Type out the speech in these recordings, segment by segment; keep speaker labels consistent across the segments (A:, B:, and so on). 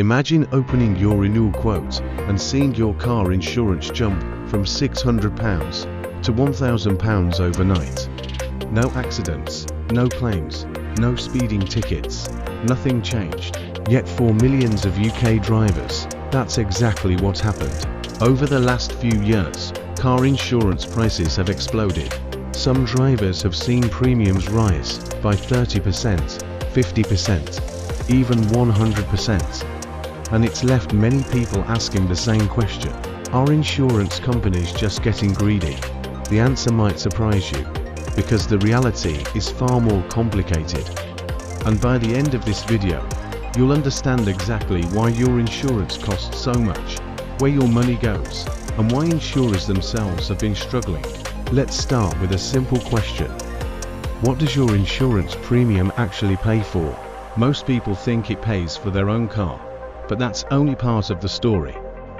A: Imagine opening your renewal quote and seeing your car insurance jump from £600 to £1,000 overnight. No accidents, no claims, no speeding tickets, nothing changed. Yet for millions of UK drivers, that's exactly what happened. Over the last few years, car insurance prices have exploded. Some drivers have seen premiums rise by 30%, 50%, even 100%. And it's left many people asking the same question. Are insurance companies just getting greedy? The answer might surprise you, because the reality is far more complicated. And by the end of this video, you'll understand exactly why your insurance costs so much, where your money goes, and why insurers themselves have been struggling. Let's start with a simple question. What does your insurance premium actually pay for? Most people think it pays for their own car, but that's only part of the story.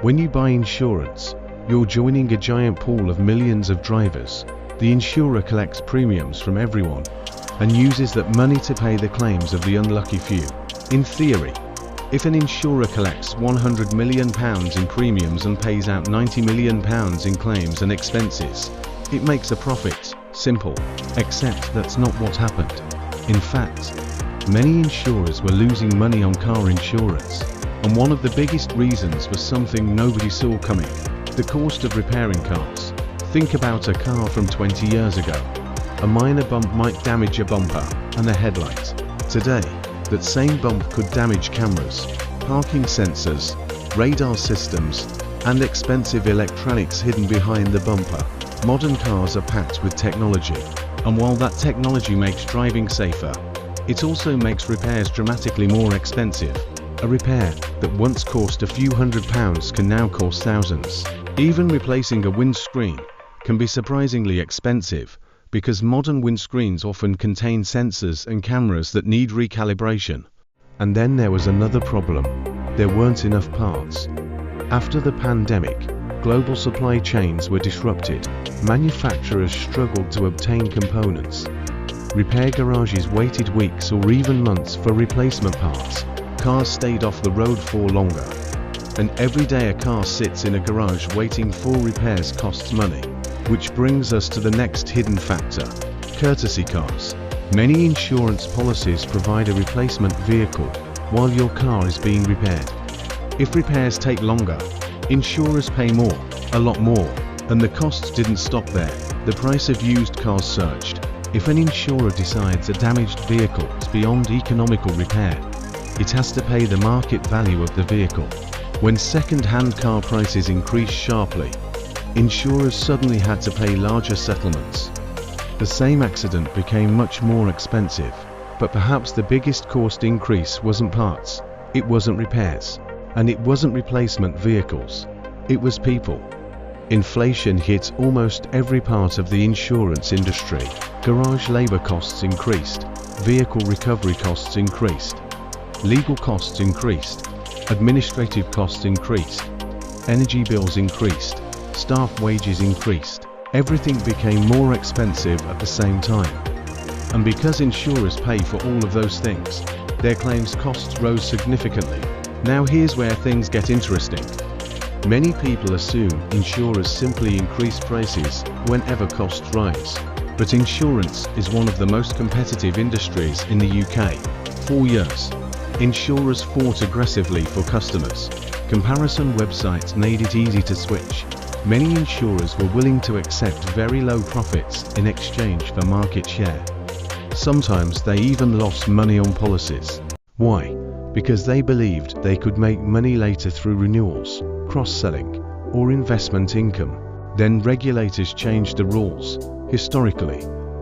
A: When you buy insurance, you're joining a giant pool of millions of drivers. The insurer collects premiums from everyone and uses that money to pay the claims of the unlucky few. In theory, if an insurer collects £100 million in premiums and pays out £90 million in claims and expenses, it makes a profit. Simple. Except that's not what happened. In fact, many insurers were losing money on car insurance. And one of the biggest reasons was something nobody saw coming: the cost of repairing cars. Think about a car from 20 years ago. A minor bump might damage a bumper and a headlight. Today, that same bump could damage cameras, parking sensors, radar systems, and expensive electronics hidden behind the bumper. Modern cars are packed with technology, and while that technology makes driving safer, it also makes repairs dramatically more expensive. A repair that once cost a few £100s can now cost thousands. Even replacing a windscreen can be surprisingly expensive, because modern windscreens often contain sensors and cameras that need recalibration. And then there was another problem: there weren't enough parts. After the pandemic, global supply chains were disrupted. Manufacturers struggled to obtain components. Repair garages waited weeks or even months for replacement parts. Cars stayed off the road for longer. And every day a car sits in a garage waiting for repairs costs money. Which brings us to the next hidden factor: courtesy cars. Many insurance policies provide a replacement vehicle while your car is being repaired. If repairs take longer, insurers pay more, a lot more. And the costs didn't stop there. The price of used cars surged. If an insurer decides a damaged vehicle is beyond economical repair, it has to pay the market value of the vehicle. When second-hand car prices increased sharply, insurers suddenly had to pay larger settlements. The same accident became much more expensive, but perhaps the biggest cost increase wasn't parts, it wasn't repairs, and it wasn't replacement vehicles. It was people. Inflation hit almost every part of the insurance industry. Garage labor costs increased, vehicle recovery costs increased, legal costs increased, administrative costs increased, energy bills increased, staff wages increased. Everything became more expensive at the same time. And because insurers pay for all of those things, their claims costs rose significantly. Now here's where things get interesting. Many people assume insurers simply increase prices whenever costs rise. But insurance is one of the most competitive industries in the UK. For years, insurers fought aggressively for customers. Comparison websites made it easy to switch. Many insurers were willing to accept very low profits in exchange for market share. Sometimes they even lost money on policies. Why? Because they believed they could make money later through renewals, cross-selling, or investment income. Then regulators changed the rules. Historically,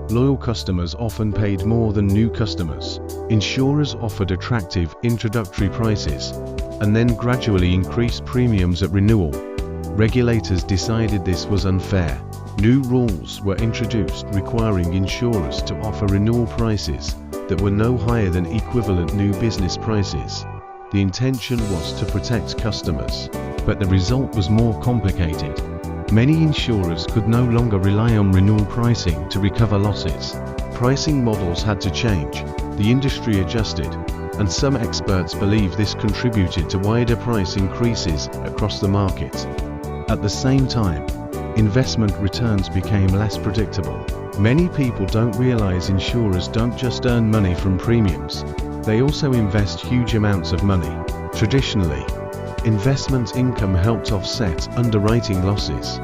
A: loyal customers often paid more than new customers. Insurers offered attractive introductory prices, and then gradually increased premiums at renewal. Regulators decided this was unfair. New rules were introduced requiring insurers to offer renewal prices that were no higher than equivalent new business prices. The intention was to protect customers, but the result was more complicated. Many insurers could no longer rely on renewal pricing to recover losses. Pricing models had to change. The industry adjusted. and some experts believe this contributed to wider price increases across the market. At the same time, investment returns became less predictable. Many people don't realize insurers don't just earn money from premiums, they also invest huge amounts of money. Traditionally, investment income helped offset underwriting losses,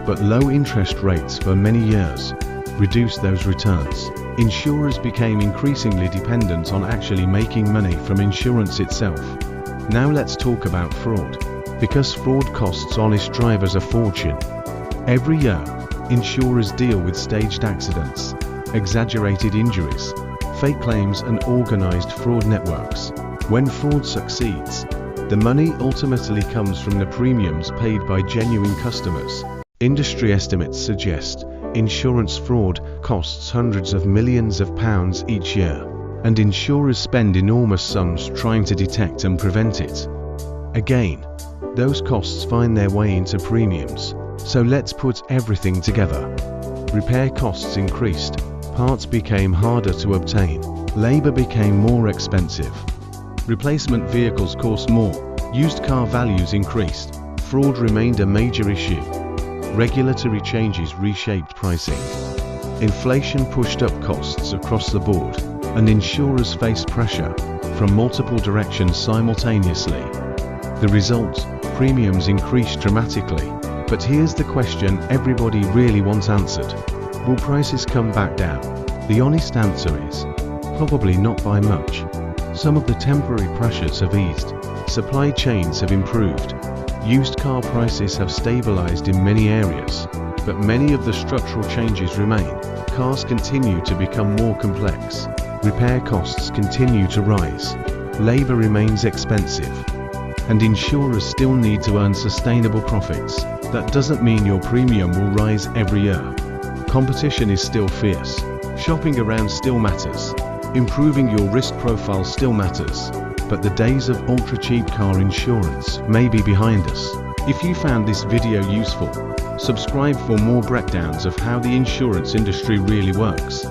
A: but low interest rates for many years reduced those returns. Insurers became increasingly dependent on actually making money from insurance itself. Now let's talk about fraud, because fraud costs honest drivers a fortune. Every year, insurers deal with staged accidents, exaggerated injuries, fake claims and organized fraud networks. When fraud succeeds, the money ultimately comes from the premiums paid by genuine customers. Industry estimates suggest insurance fraud costs hundreds of millions of pounds each year, and insurers spend enormous sums trying to detect and prevent it. Again, those costs find their way into premiums. So let's put everything together. Repair costs increased, parts became harder to obtain, labor became more expensive, replacement vehicles cost more, used car values increased, fraud remained a major issue. Regulatory changes reshaped pricing. Inflation pushed up costs across the board, and insurers faced pressure from multiple directions simultaneously. The result, premiums increased dramatically. But here's the question everybody really wants answered. Will prices come back down? The honest answer is, probably not by much. Some of the temporary pressures have eased, supply chains have improved, used car prices have stabilized in many areas, but many of the structural changes remain. Cars continue to become more complex, repair costs continue to rise, labor remains expensive, and insurers still need to earn sustainable profits. That doesn't mean your premium will rise every year. Competition is still fierce. Shopping around still matters. Improving your risk profile still matters. But the days of ultra-cheap car insurance may be behind us. If you found this video useful, subscribe for more breakdowns of how the insurance industry really works.